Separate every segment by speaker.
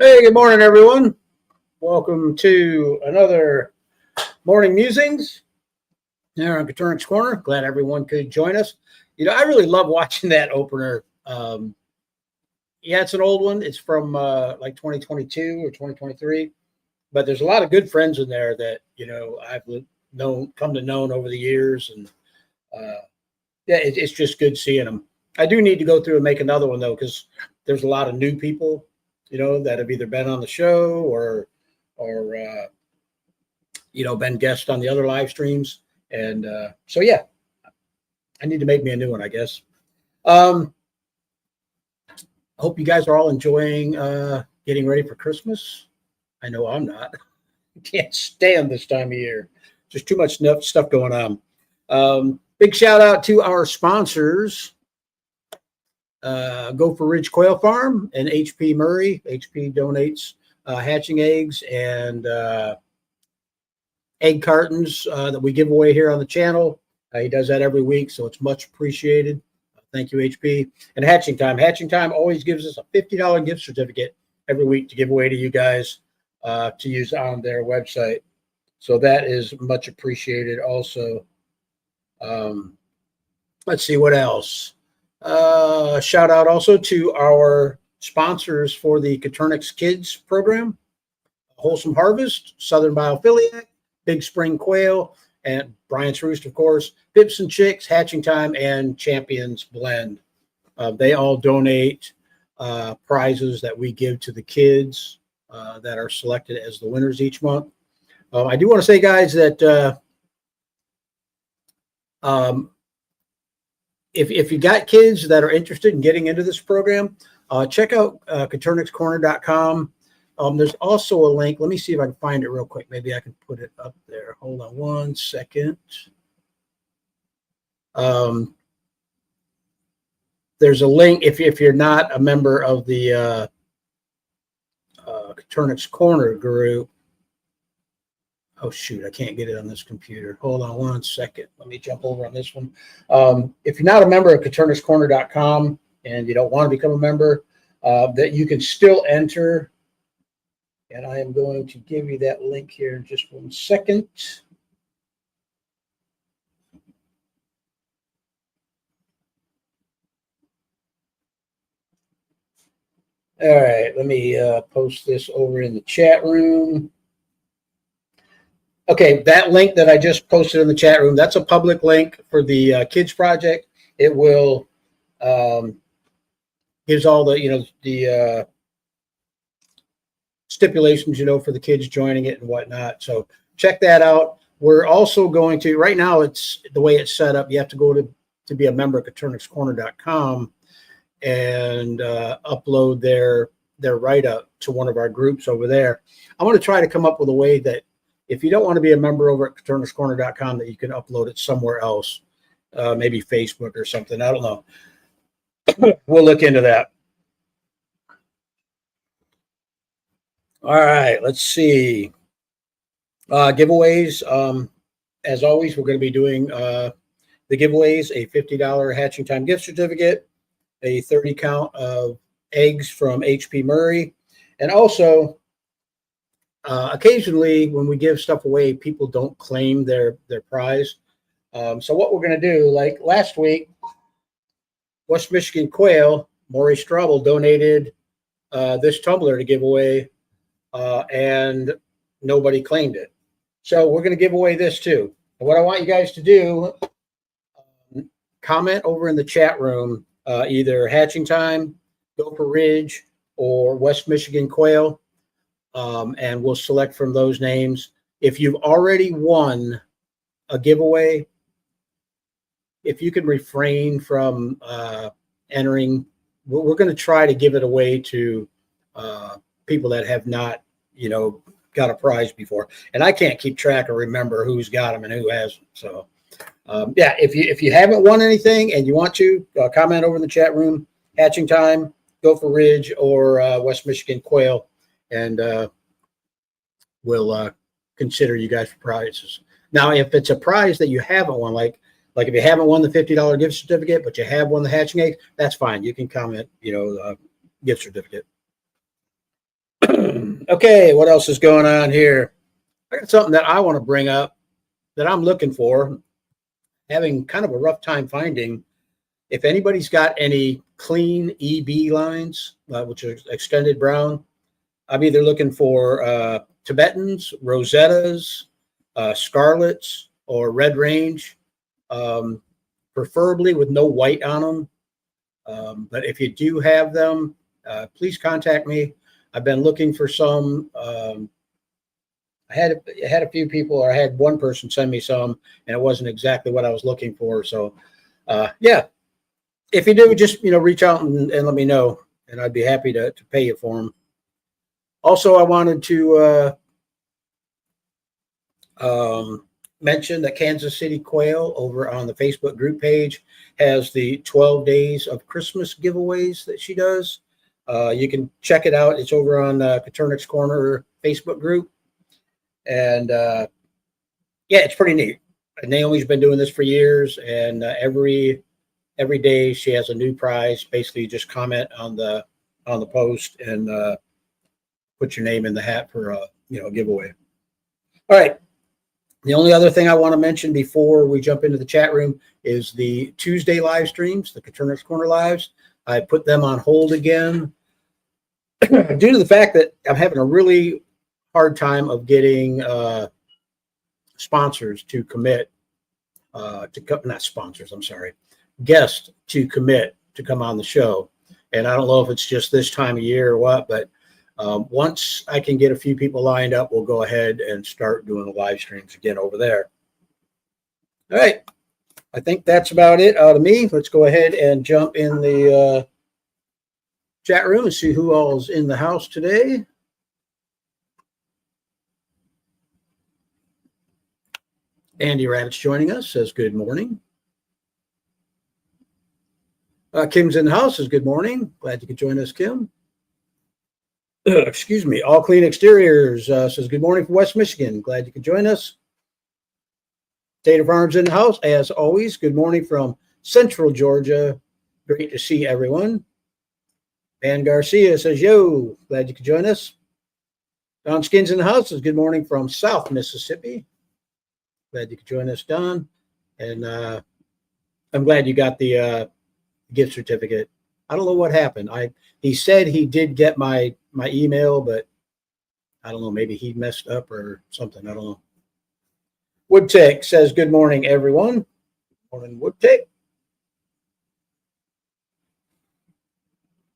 Speaker 1: Hey, good morning, everyone. Welcome to another Morning Musings here on Coturnix Corner. Glad everyone could join us. You know, I really love watching that opener. Yeah, it's an old one. It's from like 2022 or 2023, but there's a lot of good friends in there that, you know, I've come to know over the years. And yeah, it's just good seeing them. I do need to go through and make another one, though, because there's a lot of new people, you know, that have either been on the show or you know, been guests on the other live streams. And so, yeah, I need to make me a new one, I guess. I hope you guys are all enjoying getting ready for Christmas. I know I'm not. Can't stand this time of year. Just too much stuff going on. Big shout out to our sponsors. Gopher Ridge Quail Farm and HP Murray. HP donates hatching eggs and egg cartons that we give away here on the channel. He does that every week, so it's much appreciated. Thank you, HP. And Hatching Time. Hatching Time always gives us a $50 gift certificate every week to give away to you guys to use on their website. So that is much appreciated also. Let's see what else. Shout out also to our sponsors for the Coturnix Kids program, Wholesome Harvest, Southern Biophiliac, Big Spring Quail, and Bryant's Roost, of course, Pips and Chicks, Hatching Time, and Champions Blend. They all donate prizes that we give to the kids that are selected as the winners each month. I do want to say, guys, that if you got kids that are interested in getting into this program, check out coturnixcorner.com. There's also a link. Let me see if I can find it real quick. Maybe I can put it up there. Hold on one second. There's a link if you're not a member of the Coturnix Corner group. Oh, shoot, I can't get it on this computer. Hold on one second. Let me jump over on this one. If you're not a member of coturnixcorner.com and you don't want to become a member, that you can still enter. And I am going to give you that link here in just 1 second. All right, let me post this over in the chat room. Okay, that link that I just posted in the chat room, that's a public link for the kids project. It will gives all the, you know, the stipulations, you know, for the kids joining it and whatnot. So check that out. We're also going to, right now, it's the way it's set up. You have to go to be a member of coturnixcorner.com and upload their write-up to one of our groups over there. I want to try to come up with a way that if you don't want to be a member over at coturnixcorner.com, that you can upload it somewhere else, maybe Facebook or something. I don't know. We'll look into that. All right, let's see. Giveaways. As always, we're going to be doing the giveaways, a $50 Hatching Time gift certificate, a 30 count of eggs from HP Murray, and also occasionally when we give stuff away, people don't claim their prize. So what we're going to do, like last week, West Michigan Quail, Maury Straubel donated this tumbler to give away, and nobody claimed it. So we're going to give away this too. And what I want you guys to do, comment over in the chat room, either Hatching Time, Gopher Ridge, or West Michigan Quail, and we'll select from those names. If you've already won a giveaway, if you can refrain from entering, we're going to try to give it away to people that have not, you know, got a prize before. And I can't keep track or remember who's got them and who hasn't. So, yeah, if you haven't won anything and you want to, comment over in the chat room, Hatching Time, Gopher Ridge, or West Michigan Quail, and we'll consider you guys for prizes. Now, if it's a prize that you haven't won, like if you haven't won the $50 gift certificate, but you have won the hatching egg, that's fine. You can comment, you know, gift certificate. Okay, what else is going on here? I got something that I want to bring up that I'm looking for, having kind of a rough time finding. If anybody's got any clean EB lines, which are extended brown, I'm either looking for Tibetans, Rosettas, Scarlets, or Red Range, preferably with no white on them. But if you do have them, please contact me. I've been looking for some. I had a few people, or I had one person send me some, and it wasn't exactly what I was looking for. So, yeah, if you do, just reach out and let me know, and I'd be happy to pay you for them. Also, I wanted to mention that Kansas City Quail over on the Facebook group page has the 12 days of Christmas giveaways that she does. You can check it out. It's over on Coturnix Corner Facebook group. And yeah, it's pretty neat. Naomi's been doing this for years, and every day she has a new prize. Basically, you just comment on the post and put your name in the hat for a giveaway. All right. The only other thing I want to mention before we jump into the chat room is the Tuesday live streams, the Coturnix Corner lives. I put them on hold again due to the fact that I'm having a really hard time of getting sponsors to commit not sponsors, I'm sorry, guests to commit to come on the show. And I don't know if it's just this time of year or what, but once I can get a few people lined up, we'll go ahead and start doing the live streams again over there. All right. I think that's about it out of me. Let's go ahead and jump in the chat room and see who all is in the house today. Andy Rabbit's joining us, says good morning. Kim's in the house, says good morning. Glad you could join us, Kim. Excuse me. All Clean Exteriors says good morning from West Michigan. Glad you could join us. Tater Farms in the house, as always. Good morning from Central Georgia. Great to see everyone. Van Garcia says, yo, glad you could join us. Don Skins in the house says good morning from South Mississippi. Glad you could join us, Don. And I'm glad you got the gift certificate. I don't know what happened. He said he did get my email, but I don't know. Maybe he messed up or something. I don't know. Woodtech says, good morning, everyone. Morning, Woodtech.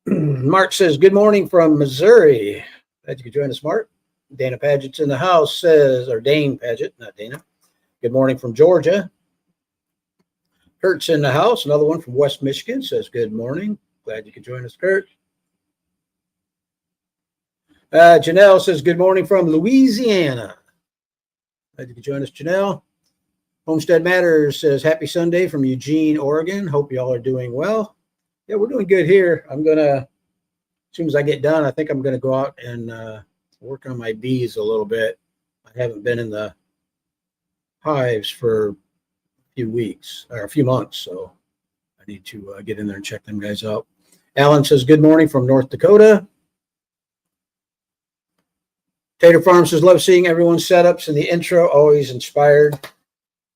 Speaker 1: Mark says, good morning from Missouri. Glad you could join us, Mark. Dana Paget's in the house, says, or Dane Paget, not Dana. Good morning from Georgia. Kurt's in the house. Another one from West Michigan says, good morning. Glad you could join us, Kurt. Janelle says, good morning from Louisiana. Glad you could join us, Janelle. Homestead Matters says, happy Sunday from Eugene, Oregon. Hope y'all are doing well. Yeah, we're doing good here. I'm going to, as soon as I get done, I think I'm going to go out and work on my bees a little bit. I haven't been in the hives for a few weeks or a few months, so I need to get in there and check them guys out. Alan says, good morning from North Dakota. Tater Farm says, love seeing everyone's setups in the intro, always inspired.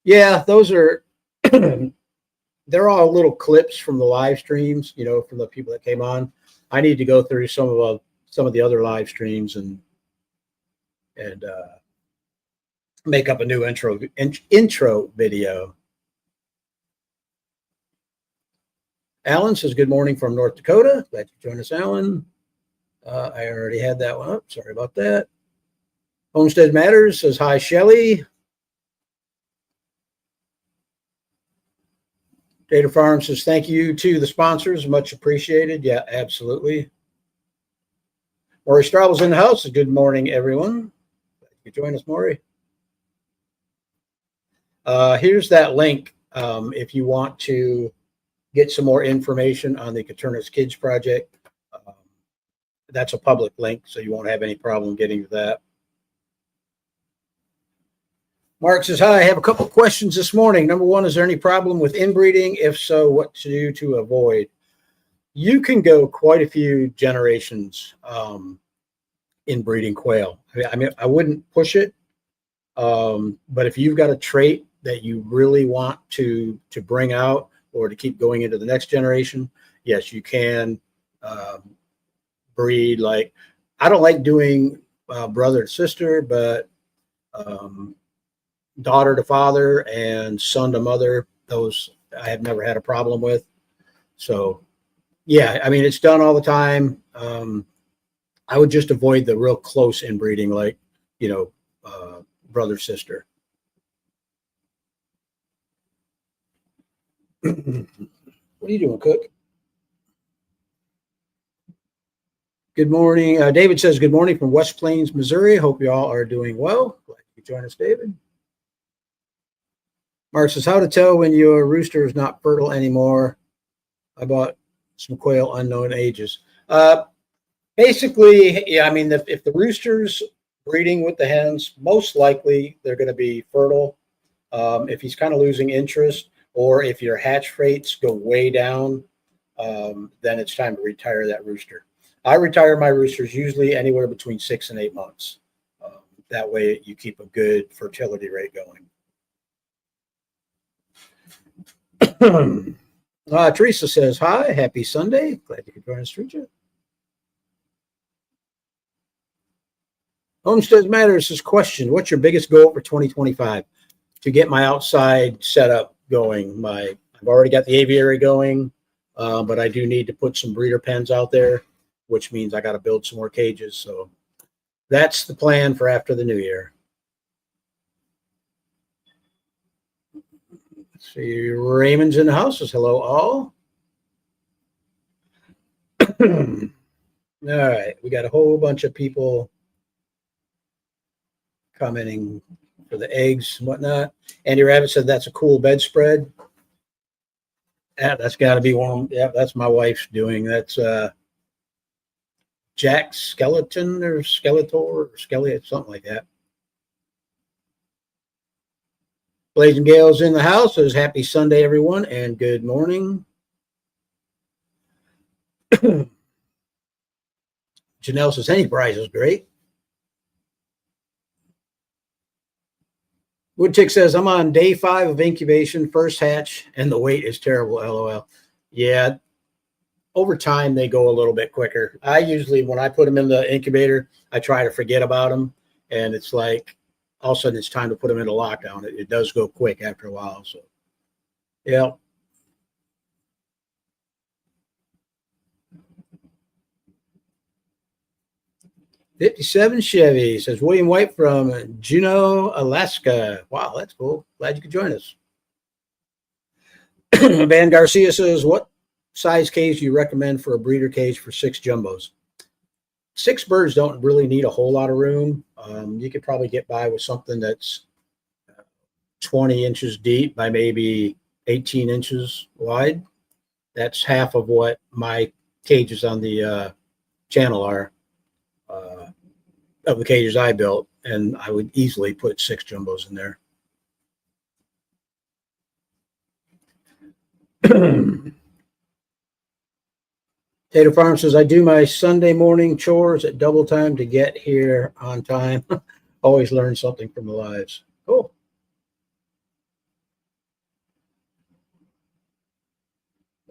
Speaker 1: Yeah, those are, they're all little clips from the live streams, from the people that came on. I need to go through some of the other live streams and make up a new intro video. Alan says, good morning from North Dakota. Glad you joined us, Alan. I already had that one up. Sorry about that. Homestead Matters says, hi, Shelly. Data Farm says, thank you to the sponsors. Much appreciated. Yeah, absolutely. Maury Straubel's in the house. Good morning, everyone. Glad you could join us, Maury. Here's that link if you want to get some more information on the Coturnix Kids Project. That's a public link, so you won't have any problem getting to that. Mark says, hi, I have a couple of questions this morning. Number one, is there any problem with inbreeding? If so, what to do to avoid? You can go quite a few generations inbreeding quail. I mean, I wouldn't push it, but if you've got a trait that you really want to bring out or to keep going into the next generation, yes, you can breed. Like, I don't like doing brother to sister, but daughter to father and son to mother, those I have never had a problem with. So yeah, I mean, it's done all the time. I would just avoid the real close inbreeding, like, brother sister. What are you doing, Cook? Good morning. David says, good morning from West Plains, Missouri. Hope you all are doing well. Glad you could join us, David. Mark says, how to tell when your rooster is not fertile anymore? I bought some quail unknown ages. Basically, yeah, I mean, if the rooster's breeding with the hens, most likely they're going to be fertile. If he's kind of losing interest, or if your hatch rates go way down, then it's time to retire that rooster. I retire my roosters usually anywhere between 6 and 8 months. That way you keep a good fertility rate going. Teresa says, hi, happy Sunday. Glad you could join us, Teresa. Homestead Matters says, question, what's your biggest goal for 2025? To get my outside setup going. I've already got the aviary going, but I do need to put some breeder pens out there, which means I got to build some more cages. So that's the plan for after the new year. Let's see, Raymond's in the house. Says, hello, all. All right, we got a whole bunch of people commenting for the eggs and whatnot. Andy Rabbit said that's a cool bedspread. Yeah, that's got to be one. Yeah, that's my wife's doing. That's Jack Skeleton or Skeletor or Skelly, something like that. Blazing Gale's in the house. Says happy Sunday, everyone, and good morning. Janelle says any prize is great. Woodtick says I'm on day 5 of incubation, first hatch, and the wait is terrible. LOL. Yeah, over time they go a little bit quicker. I usually, when I put them in the incubator, I try to forget about them, and it's like all of a sudden it's time to put them into lockdown. It does go quick after a while. So, yeah. '57 Chevy says William White from Juneau, Alaska. Wow, that's cool. Glad you could join us. Van Garcia says, what size cage do you recommend for a breeder cage for 6 jumbos? 6 birds don't really need a whole lot of room. You could probably get by with something that's 20 inches deep by maybe 18 inches wide. That's half of what my cages on the channel are, of the cages I built, and I would easily put 6 jumbos in there. Tater Farm says, I do my Sunday morning chores at double time to get here on time. Always learn something from the lives. Cool.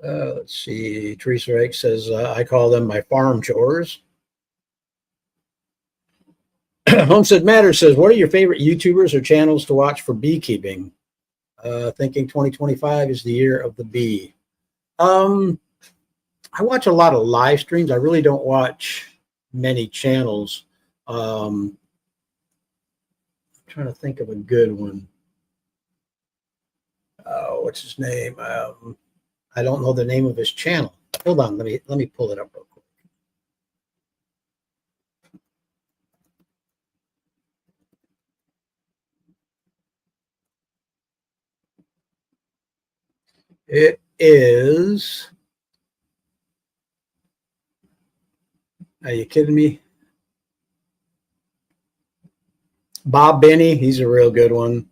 Speaker 1: Let's see. Teresa Rake says, I call them my farm chores. Homestead Matters says, what are your favorite YouTubers or channels to watch for beekeeping? Thinking 2025 is the year of the bee. I watch a lot of live streams. I really don't watch many channels. I'm trying to think of a good one. What's his name? I don't know the name of his channel. Hold on, let me pull it up real quick. It is. Are you kidding me? Bob Benny, he's a real good one.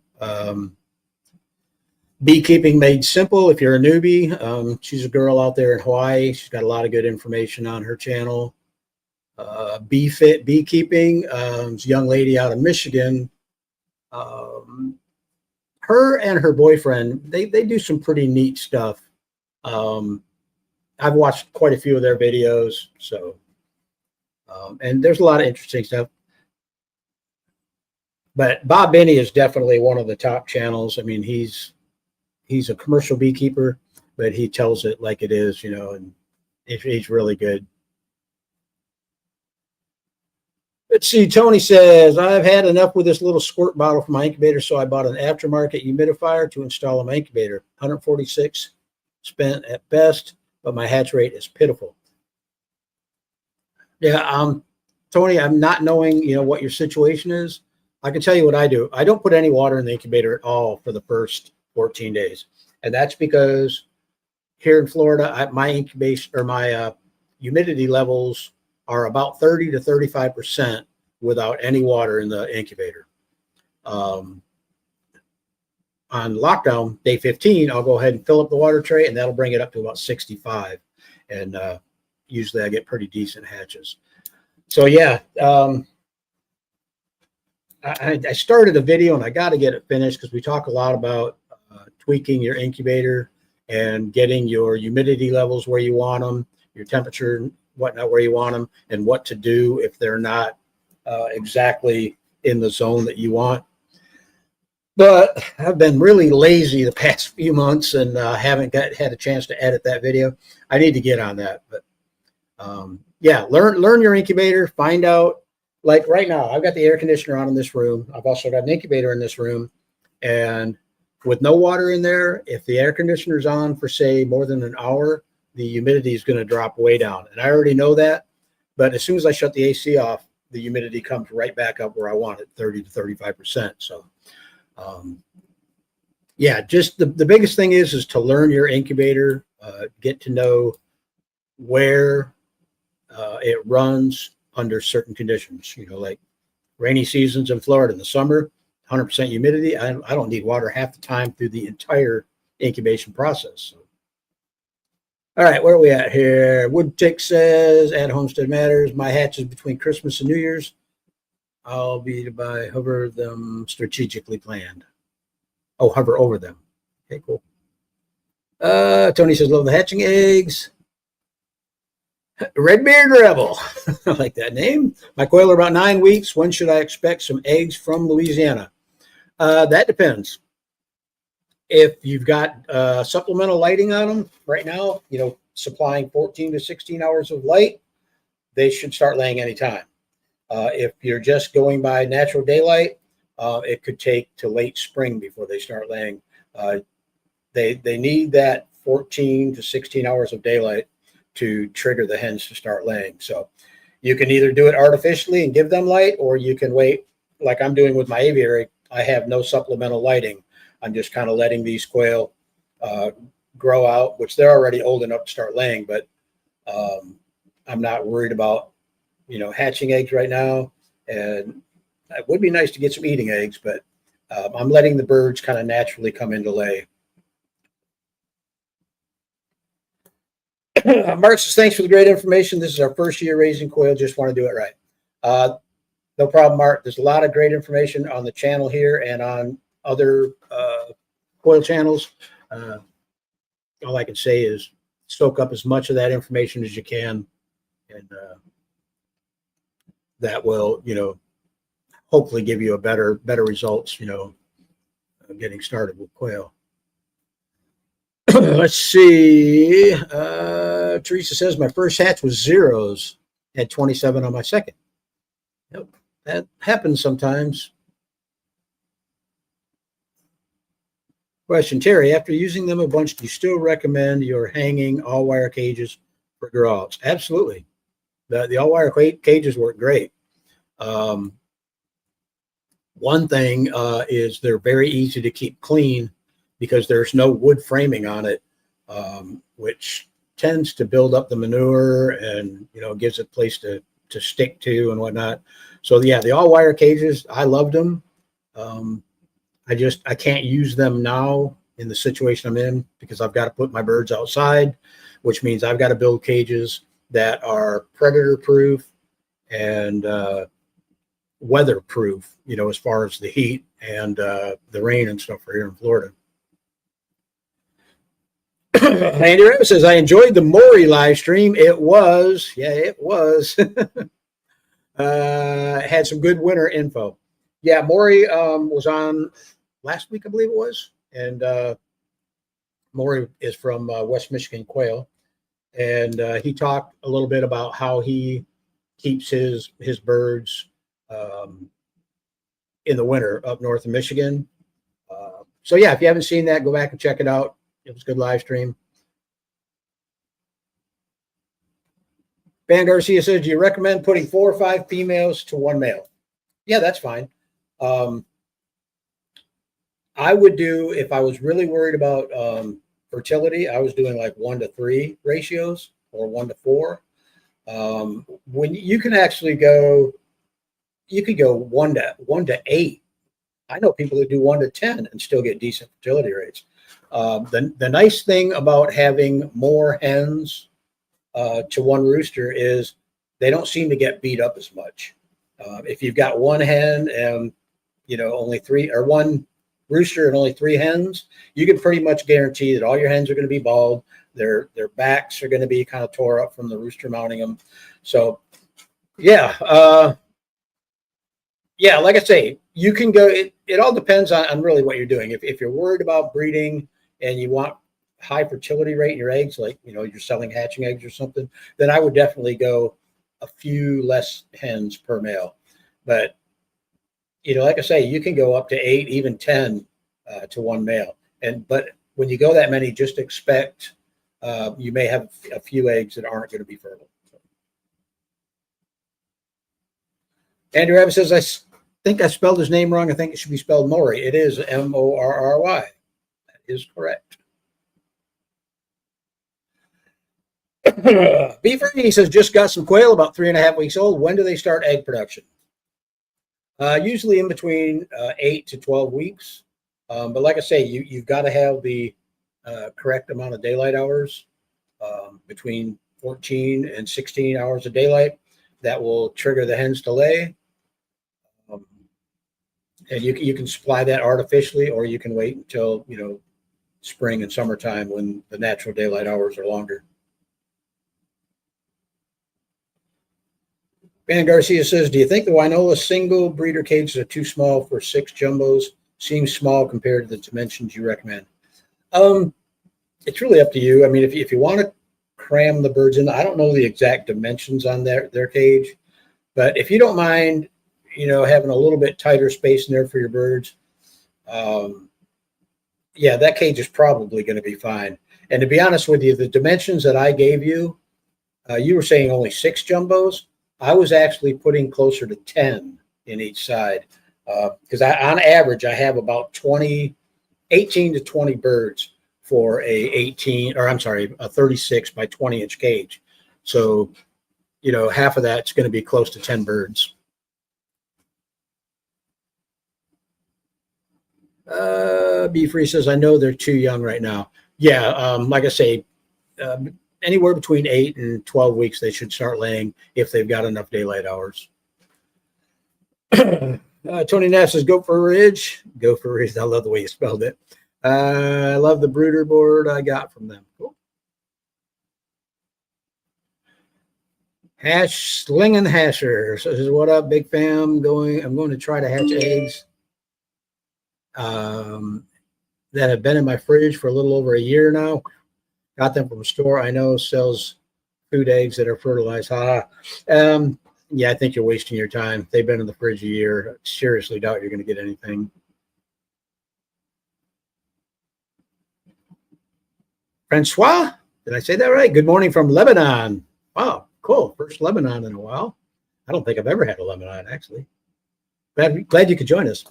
Speaker 1: Beekeeping Made Simple. If you're a newbie, she's a girl out there in Hawaii. She's got a lot of good information on her channel. BeeFit Beekeeping. It's a young lady out of Michigan. Her and her boyfriend, they do some pretty neat stuff. I've watched quite a few of their videos, so and there's a lot of interesting stuff. But Bob Binney is definitely one of the top channels. I mean, he's a commercial beekeeper, but he tells it like it is, you know, and he's really good. Let's see. Tony says, I've had enough with this little squirt bottle for my incubator, so I bought an aftermarket humidifier to install in my incubator. 146 spent at best, but my hatch rate is pitiful. Yeah, Tony, I'm not knowing, you know, what your situation is. I can tell you what I do. I don't put any water in the incubator at all for the first 14 days. And that's because here in Florida, my incubation or my humidity levels are about 30 to 35% without any water in the incubator. On lockdown, day 15, I'll go ahead and fill up the water tray, and that'll bring it up to about 65. And usually I get pretty decent hatches. So, yeah, I started a video, and I got to get it finished because we talk a lot about tweaking your incubator and getting your humidity levels where you want them, your temperature, whatnot, where you want them, and what to do if they're not exactly in the zone that you want. But I've been really lazy the past few months and haven't had a chance to edit that video. I need to get on that. But yeah, learn your incubator, find out. Like right now, I've got the air conditioner on in this room. I've also got an incubator in this room. And with no water in there, if the air conditioner is on for, say, more than an hour, the humidity is going to drop way down. And I already know that. But as soon as I shut the AC off, the humidity comes right back up where I want it, 30 to 35%. So, yeah, just the biggest thing is to learn your incubator, get to know where it runs under certain conditions, you know, like rainy seasons in Florida in the summer, 100% humidity. I don't need water half the time through the entire incubation process. So. All right, where are we at here? Woodtick says, at Homestead Matters, my hatches between Christmas and New Year's, I'll be to buy hover them strategically planned. Oh, hover over them. Okay, cool. Tony says, love the hatching eggs. Redbeard Rebel. I like that name. My quail are about 9 weeks. When should I expect some eggs from Louisiana? That depends. If you've got supplemental lighting on them right now, you know, supplying 14 to 16 hours of light, they should start laying anytime. If you're just going by natural daylight, it could take to late spring before they start laying. They need that 14 to 16 hours of daylight to trigger the hens to start laying. So you can either do it artificially and give them light, or you can wait like I'm doing with my aviary. I have no supplemental lighting. I'm just kind of letting these quail grow out, which they're already old enough to start laying, but I'm not worried about, you know, hatching eggs right now. And it would be nice to get some eating eggs, but I'm letting the birds kind of naturally come into lay. Mark says, thanks for the great information. This is our first year raising quail. Just want to do it right. No problem, Mark. There's a lot of great information on the channel here and on other quail channels. All I can say is soak up as much of that information as you can, and that will, you know, hopefully give you a better results, you know, getting started with quail. Let's see. Teresa says, my first hatch was zeros, had 27 on my second. Yep, that happens sometimes. Question, Terry, after using them a bunch, do you still recommend your hanging all-wire cages for grow outs? Absolutely. The all-wire cages work great. One thing is they're very easy to keep clean because there's no wood framing on it, which tends to build up the manure and, you know, gives it a place to stick to and whatnot. So yeah, the all-wire cages, I loved them. I can't use them now in the situation I'm in because I've got to put my birds outside, which means I've got to build cages that are predator proof and weatherproof, as far as the heat and the rain and stuff for here in Florida. Andy Rabbit says, I enjoyed the Maury live stream. It was. Had some good winter info. Yeah, Maury was on last week, I believe it was. And Maury is from West Michigan Quail. And he talked a little bit about how he keeps his birds in the winter up north of Michigan. So, yeah, if you haven't seen that, go back and check it out. It was a good live stream. Van Garcia says, do you recommend putting 4 or 5 females to 1 male? Yeah, that's fine. I would do, if I was really worried about fertility, I was doing like 1-to-3 ratios or 1-to-4. When you can actually go, you could go 1-to-8. I know people that do 1-to-10 and still get decent fertility rates. The nice thing about having more hens to 1 rooster is they don't seem to get beat up as much. If you've got 1 hen and only 3, or 1 rooster and only 3 hens, you can pretty much guarantee that all your hens are going to be bald. Their backs are going to be kind of tore up from the rooster mounting them. So yeah, like I say, you can go. It all depends on really what you're doing. If you're worried about breeding and you want high fertility rate in your eggs, like you're selling hatching eggs or something, then I would definitely go a few less hens per male. But like I say, you can go up to 8, even 10 to 1 male. But when you go that many, just expect you may have a few eggs that aren't going to be fertile. Andrew Evans says, I think I spelled his name wrong. I think it should be spelled Maury. It is Morry. That is correct. Beaver, he says, just got some quail about 3.5 weeks old. When do they start egg production? Usually in between 8 to 12 weeks. But like I say, you've got to have the correct amount of daylight hours, between 14 and 16 hours of daylight. That will trigger the hens to lay. And you can supply that artificially, or you can wait until, spring and summertime when the natural daylight hours are longer. Van Garcia says, do you think the Winola single breeder cages are too small for 6 jumbos? Seems small compared to the dimensions you recommend. It's really up to you. I mean, if you want to cram the birds in, I don't know the exact dimensions on their cage, but if you don't mind, having a little bit tighter space in there for your birds, yeah, that cage is probably going to be fine. And to be honest with you, the dimensions that I gave you, you were saying only 6 jumbos. I was actually putting closer to 10 in each side, because on average, I have about 18 to 20 birds for a 36 by 20 inch cage. So, half of that's going to be close to 10 birds. Be Free says, I know they're too young right now. Yeah, like I say, anywhere between 8 and 12 weeks, they should start laying if they've got enough daylight hours. Tony Nash says, go for Ridge. Go for Ridge. I love the way you spelled it. I love the brooder board I got from them. Cool. Hash Slinging Hasher says, what up, big fam? I'm going to try to hatch eggs that have been in my fridge for a little over a year now. Got them from a store I know sells food eggs that are fertilized. Yeah, I think you're wasting your time. They've been in the fridge a year. I seriously doubt you're going to get anything. Francois, did I say that right? Good morning from Lebanon. Wow, cool. First Lebanon in a while. I don't think I've ever had a Lebanon, actually. Glad you could join us.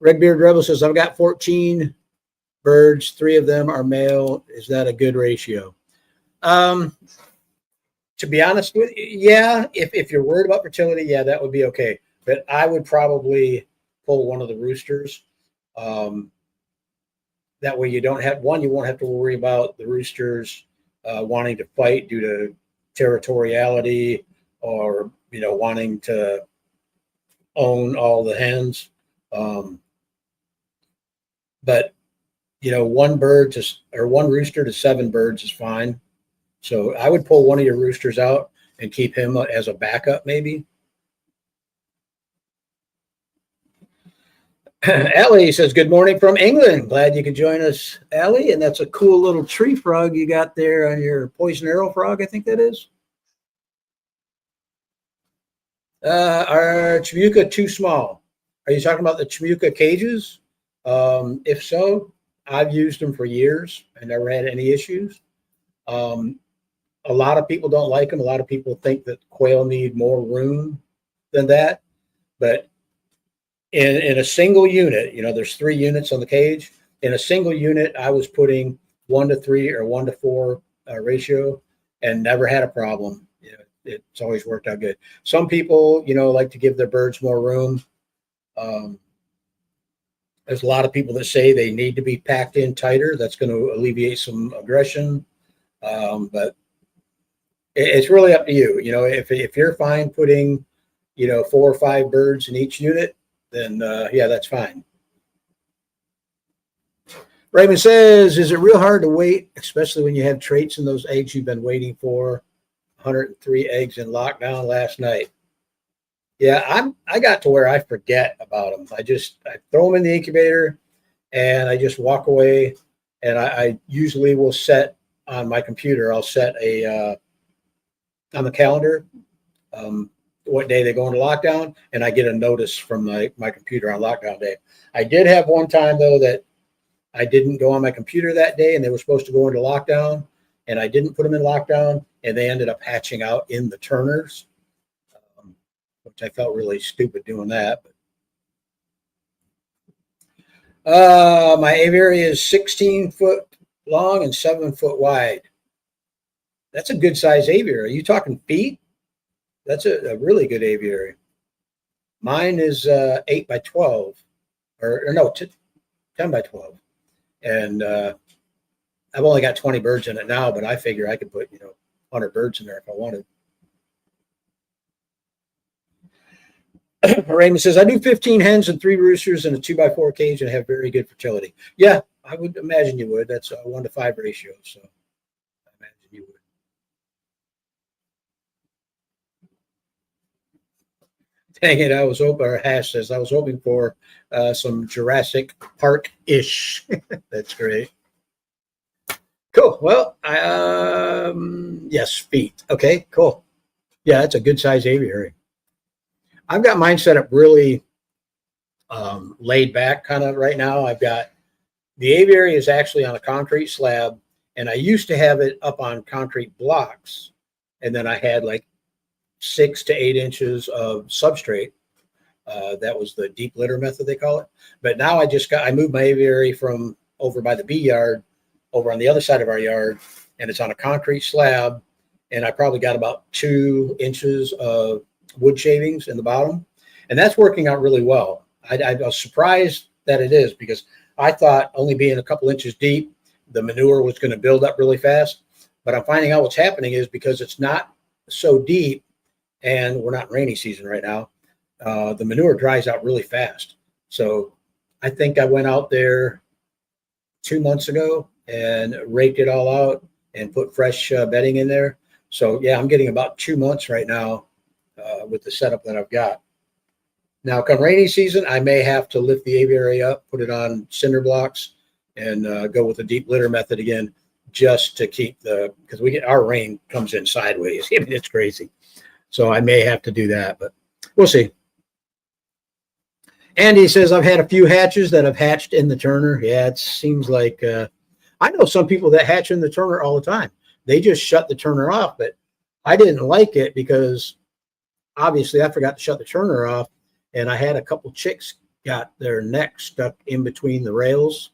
Speaker 1: Redbeard Rebel says, I've got 14 birds. 3 of them are male. Is that a good ratio? To be honest with you, yeah, if you're worried about fertility, yeah, that would be okay. But I would probably pull one of the roosters. That way you won't have to worry about the roosters wanting to fight due to territoriality or wanting to own all the hens. But one rooster to 7 birds is fine. So I would pull one of your roosters out and keep him as a backup, maybe. Allie says, good morning from England. Glad you could join us, Allie. And that's a cool little tree frog you got there on your poison arrow frog, I think that is. Are Chimuka too small? Are you talking about the Chimuka cages? If so, I've used them for years and never had any issues. A lot of people don't like them. A lot of people think that quail need more room than that. But in a single unit, there's 3 units on the cage. In a single unit, I was putting 1-3 or 1-4 ratio and never had a problem. It's always worked out good. Some people, like to give their birds more room. There's a lot of people that say they need to be packed in tighter. That's going to alleviate some aggression. But it's really up to you. If you're fine putting, 4 or 5 birds in each unit, then yeah, that's fine. Raymond says, is it real hard to wait, especially when you have traits in those eggs you've been waiting for? 103 eggs in lockdown last night. Yeah, I got to where I forget about them. I throw them in the incubator and I just walk away. And I usually will set on my computer, I'll set on the calendar what day they go into lockdown, and I get a notice from my computer on lockdown day. I did have one time though that I didn't go on my computer that day and they were supposed to go into lockdown, and I didn't put them in lockdown, and they ended up hatching out in the turners, which I felt really stupid doing that. My aviary is 16 foot long and 7 foot wide. That's a good size aviary. Are you talking feet? That's a really good aviary. Mine is 8 by 12, or no, 10 by 12. And I've only got 20 birds in it now, but I figure I could put 100 birds in there if I wanted. Raymond says, I do 15 hens and 3 roosters in a 2x4 cage and have very good fertility. Yeah, I would imagine you would. That's a 1-to-5 ratio. So I imagine you would. Dang it, Hash says, I was hoping for some Jurassic Park-ish. That's great. Cool. Well, yes, feet. Okay, cool. Yeah, that's a good size aviary. I've got mine set up really laid back kind of right now. I've got the aviary is actually on a concrete slab, and I used to have it up on concrete blocks, and then I had like 6 to 8 inches of substrate. That was the deep litter method, they call it. But now I moved my aviary from over by the bee yard over on the other side of our yard, and it's on a concrete slab, and I probably got about 2 inches of wood shavings in the bottom, and that's working out really well. I was surprised that it is, because I thought only being a couple inches deep, the manure was going to build up really fast. But I'm finding out what's happening is because it's not so deep, and we're not in rainy season right now, the manure dries out really fast. So I think I went out there 2 months ago and raked it all out and put fresh bedding in there. So yeah, I'm getting about 2 months right now with the setup that I've got. Now, come rainy season, I may have to lift the aviary up, put it on cinder blocks, and go with the deep litter method again, just to keep because our rain comes in sideways. I mean, it's crazy. So I may have to do that, but we'll see. Andy says, I've had a few hatches that have hatched in the turner. Yeah, it seems like I know some people that hatch in the turner all the time. They just shut the turner off, but I didn't like it because obviously I forgot to shut the turner off, and I had a couple chicks got their neck stuck in between the rails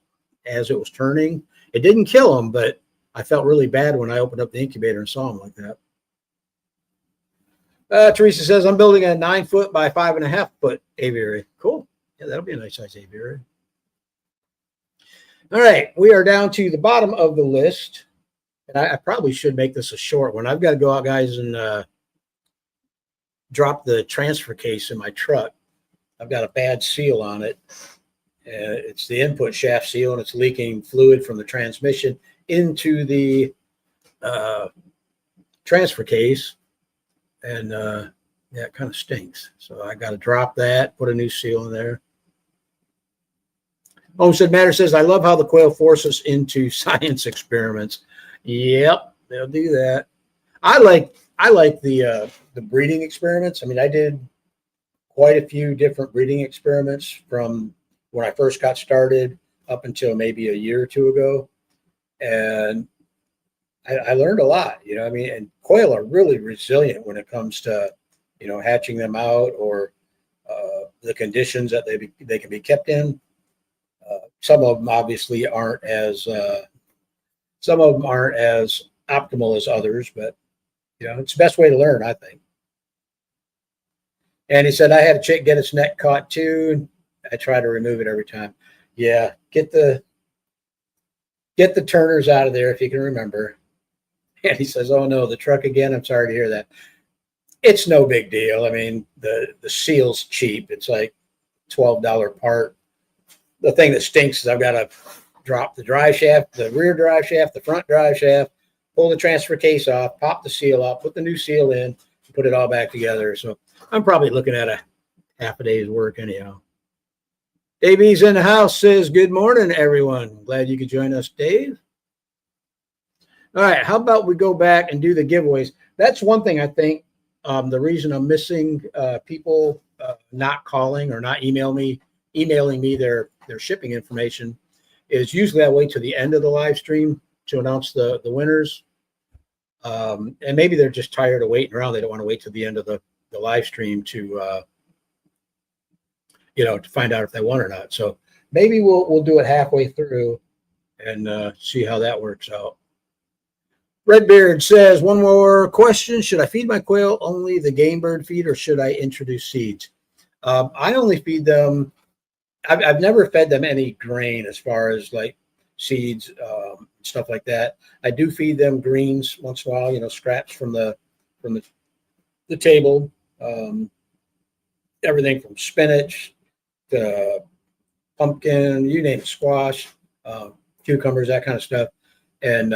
Speaker 1: as it was turning. It didn't kill them, but I felt really bad when I opened up the incubator and saw them like that. Teresa says, I'm building a 9 foot by 5.5 foot aviary. Cool. Yeah, that'll be a nice size aviary. All right, we are down to the bottom of the list. And I probably should make this a short one. I've got to go out, guys, and dropped the transfer case in my truck. I've got a bad seal on it. It's the input shaft seal, and it's leaking fluid from the transmission into the transfer case. And yeah, it kind of stinks. So I got to drop that, put a new seal in there. Homestead Matter says, I love how the quail force us into science experiments. Yep, they'll do that. I like the breeding experiments. I mean, I did quite a few different breeding experiments from when I first got started up until maybe a year or two ago. And I learned a lot, you know, I mean, and quail are really resilient when it comes to, you know, hatching them out or the conditions that they can be kept in. Some of them obviously aren't as optimal as others, but you know, it's the best way to learn, I think. And he said, I had a chick get its neck caught too. I try to remove it every time. Yeah, get the turners out of there if you can remember. And he says, oh no, the truck again. I'm sorry to hear that. It's no big deal. I mean, the seal's cheap. It's like $12 part. The thing that stinks is I've got to drop the drive shaft, the rear drive shaft, the front drive shaft, pull the transfer case off, pop the seal off, put the new seal in, put it all back together. So I'm probably looking at a half a day's work anyhow. Davey's in the house, says, good morning, everyone. Glad you could join us, Dave. All right, how about we go back and do the giveaways? That's one thing I think the reason I'm missing people not calling or not emailing me their shipping information is usually I wait to the end of the live stream to announce the winners. And maybe they're just tired of waiting around. They don't want to wait to the end of the live stream to you know, to find out if they won or not. So maybe we'll do it halfway through and see how that works out. Redbeard says, one more question. Should I feed my quail only the game bird feed or should I introduce seeds? I only feed them. I've never fed them any grain as far as like seeds, stuff like that. I do feed them greens once in a while, you know, scraps from the table, everything from spinach to pumpkin, you name it, squash, cucumbers, that kind of stuff. And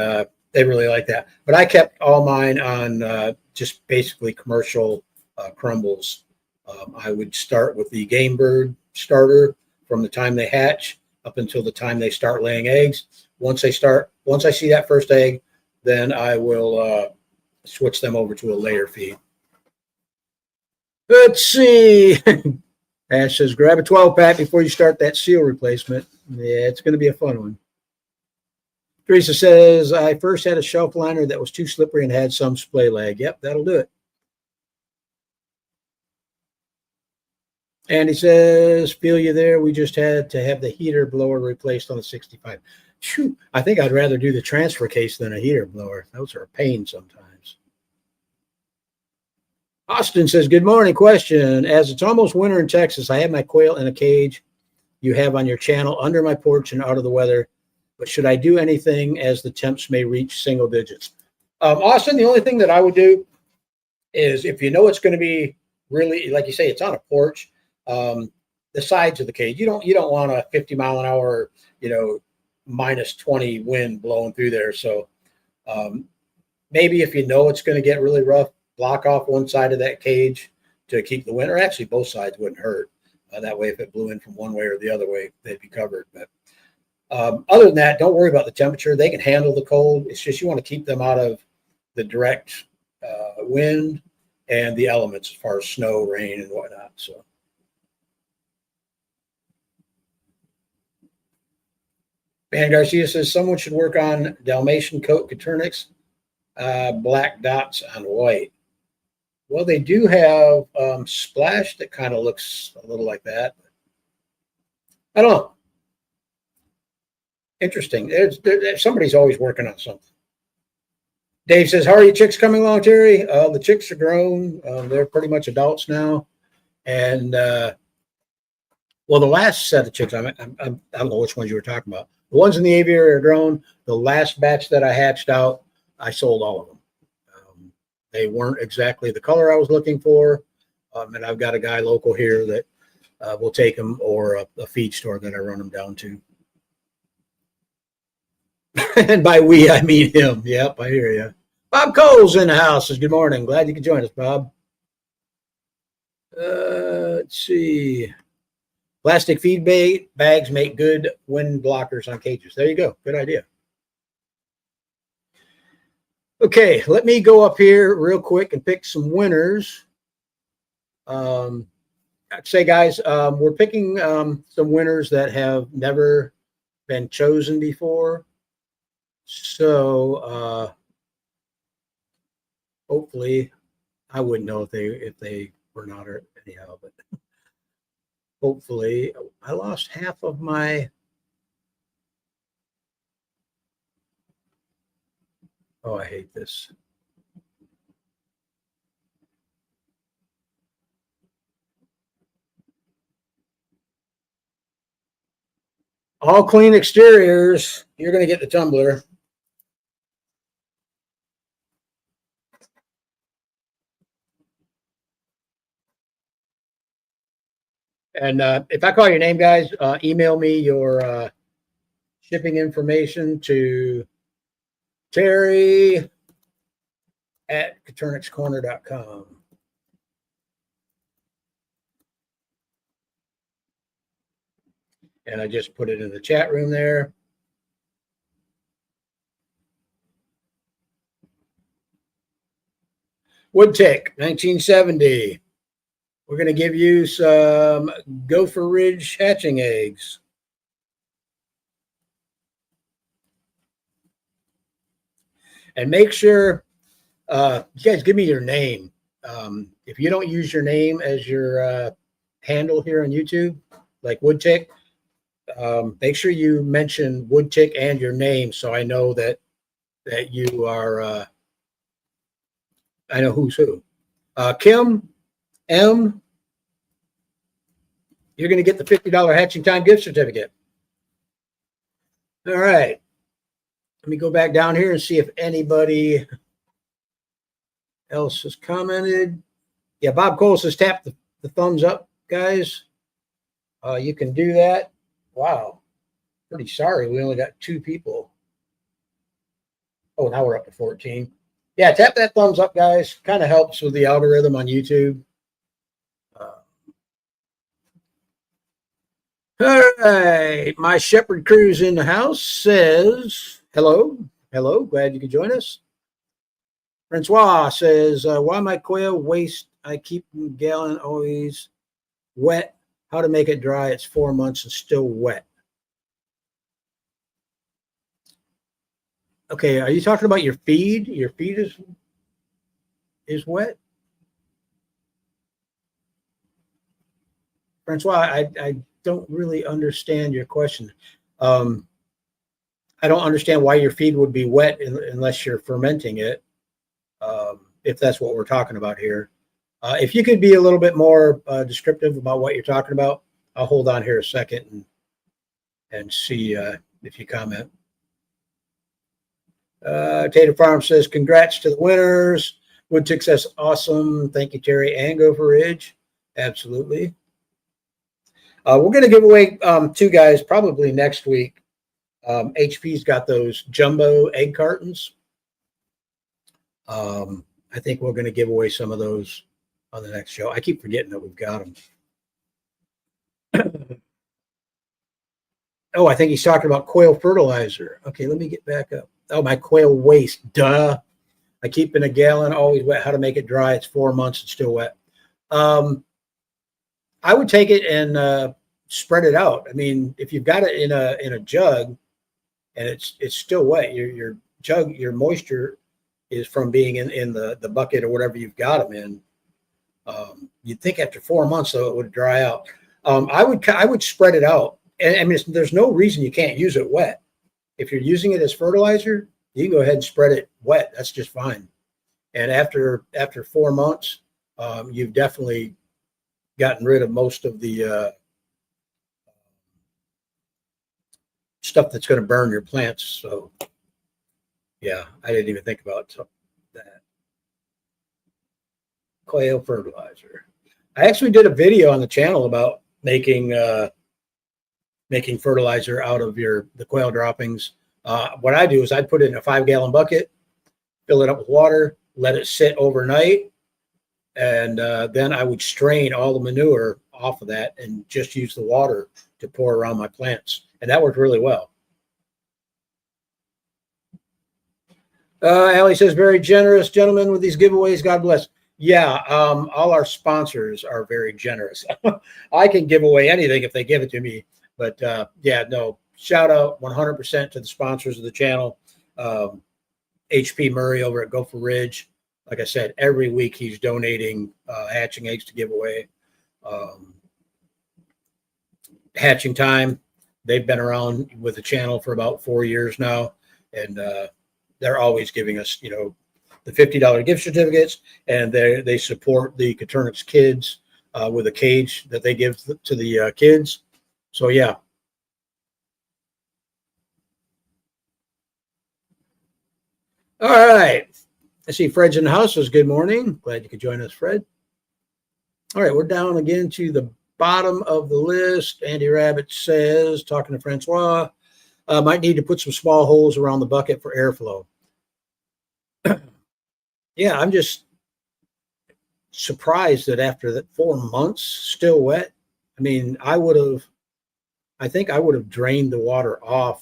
Speaker 1: they really like that. But I kept all mine on just basically commercial crumbles. I would start with the game bird starter from the time they hatch up until the time they start laying eggs. Once I see that first egg, then I will switch them over to a layer feed. Let's see. Ash says, grab a 12-pack before you start that seal replacement. Yeah, it's going to be a fun one. Teresa says, I first had a shelf liner that was too slippery and had some splay lag. Yep, that'll do it. And he says, feel you there. We just had to have the heater blower replaced on the 65. Shoot, I think I'd rather do the transfer case than a heater blower. Those are a pain sometimes. Austin says, good morning. Question. As it's almost winter in Texas, I have my quail in a cage you have on your channel under my porch and out of the weather. But should I do anything as the temps may reach single digits? Austin, the only thing that I would do is if you know it's going to be really, like you say, it's on a porch, the sides of the cage. You don't want a 50 mile an hour, you know, -20 wind blowing through there. So maybe if you know it's going to get really rough, block off one side of that cage to keep the wind, or actually both sides wouldn't hurt. That way, if it blew in from one way or the other way, they'd be covered. But other than that, don't worry about the temperature. They can handle the cold. It's just you want to keep them out of the direct wind and the elements as far as snow, rain, and whatnot. So. Van Garcia says someone should work on Dalmatian coat Coturnix, black dots on white. Well, they do have Splash that kind of looks a little like that. I don't know. Interesting. Somebody's always working on something. Dave says, how are your chicks coming along, Terry? The chicks are grown. They're pretty much adults now. And, well, the last set of chicks, I don't know which ones you were talking about. The ones in the aviary are grown. The last batch that I hatched out, I sold all of them. They weren't exactly the color I was looking for. And I've got a guy local here that will take them, or a feed store that I run them down to. And by we, I mean him. Yep, I hear you. Bob Cole's in the house. Good morning. Glad you could join us, Bob. Let's see. Plastic feed bags make good wind blockers on cages. There you go. Good idea. Okay, let me go up here real quick and pick some winners. I'd say, guys, we're picking some winners that have never been chosen before. So hopefully, I wouldn't know if they were not, or anyhow, but hopefully, I lost half of my. Oh, I hate this. All clean exteriors. You're going to get the tumbler. And if I call your name, guys, email me your shipping information to Terry at coturnixcorner.com. And I just put it in the chat room there. Woodtick, 1970. We're going to give you some Gopher Ridge hatching eggs. And make sure you guys give me your name. If you don't use your name as your handle here on YouTube, like Woodtick, make sure you mention Woodtick and your name, so I know that you are. I know who's who. Kim M, you're going to get the $50 Hatching Time gift certificate. All right. Let me go back down here and see if anybody else has commented. Yeah, Bob Cole says tap the thumbs up, guys. You can do that. Wow. Pretty sorry. We only got 2 people. Oh, now we're up to 14. Yeah, tap that thumbs up, guys. Kind of helps with the algorithm on YouTube. All right. My Shepherd Crew's in the house says, hello. Hello. Glad you could join us. Francois says, why my quail waste? I keep them gallon always wet. How to make it dry? It's 4 months and still wet. Okay, are you talking about your feed? Your feed is wet? Francois, I don't really understand your question. I don't understand why your feed would be wet unless you're fermenting it, if that's what we're talking about here. If you could be a little bit more descriptive about what you're talking about, I'll hold on here a second and see if you comment. Tater Farm says, congrats to the winners. Woodtick says, awesome. Thank you, Terry and Gopher Ridge. Absolutely. We're going to give away 2 guys probably next week. HP's got those jumbo egg cartons. I think we're going to give away some of those on the next show. I keep forgetting that we've got them. Oh, I think he's talking about quail fertilizer. Okay, let me get back up. Oh, my quail waste. Duh. I keep in a gallon, always wet. How to make it dry? It's 4 months and still wet. I would take it and spread it out. I mean, if you've got it in a jug and it's still wet, your jug, your moisture is from being in the bucket or whatever you've got them in. You'd think after 4 months though it would dry out. I would spread it out. And I mean, there's no reason you can't use it wet. If you're using it as fertilizer, you can go ahead and spread it wet. That's just fine. And after 4 months, you've definitely gotten rid of most of the stuff that's going to burn your plants. So, yeah, I didn't even think about that. Quail fertilizer. I actually did a video on the channel about making fertilizer out of the quail droppings. What I do is I put it in a 5-gallon bucket, fill it up with water, let it sit overnight, and then I would strain all the manure off of that and just use the water to pour around my plants. And that worked really well. Allie says, very generous gentlemen with these giveaways. God bless. Yeah, all our sponsors are very generous. I can give away anything if they give it to me. But yeah, no, shout out 100% to the sponsors of the channel. HP Murray over at Gopher Ridge. Like I said, every week he's donating hatching eggs to give away. Hatching Time, they've been around with the channel for about 4 years now. And they're always giving us, you know, the $50 gift certificates, and they support the Coturnix kids with a cage that they give to the kids. So yeah. All right. I see Fred's in the house. So good morning. Glad you could join us, Fred. All right, we're down again to the bottom of the list. Andy Rabbit says, talking to Francois, might need to put some small holes around the bucket for airflow. Yeah, I'm just surprised that after that 4 months still wet. I mean, I think I would have drained the water off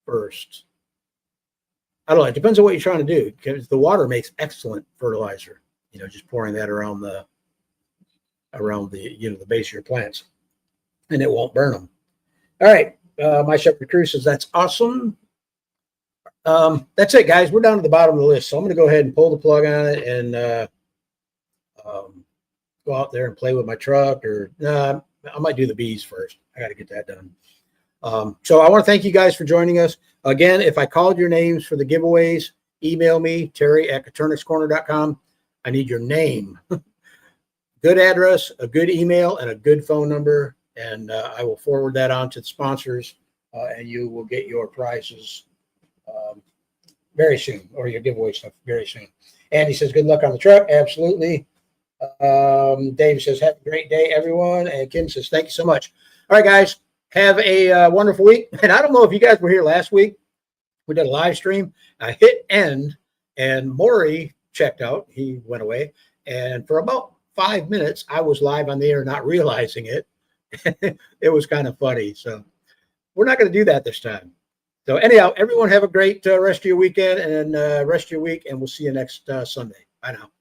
Speaker 1: first. I don't know. It depends on what you're trying to do, because the water makes excellent fertilizer. You know, just pouring that around the the base of your plants, and it won't burn them. All right, my Shepherd Crew says that's awesome. That's it, guys. We're down to the bottom of the list, so I'm going to go ahead and pull the plug on it and go out there and play with my truck, or I might do the bees first. I got to get that done. So I want to thank you guys for joining us. Again, if I called your names for the giveaways, email me, terry@coturnixcorner.com. I need your name, good address, a good email, and a good phone number, and I will forward that on to the sponsors, and you will get your prizes very soon, or your giveaway stuff very soon. Andy says, good luck on the truck. Absolutely. Dave says, have a great day, everyone. And Kim says, thank you so much. All right, guys. Have a wonderful week. And I don't know if you guys were here last week. We did a live stream. I hit end, and Maury checked out. He went away. And for about 5 minutes, I was live on the air, not realizing it. It was kind of funny. So we're not going to do that this time. So anyhow, everyone have a great rest of your weekend and rest of your week. And we'll see you next Sunday. Bye now.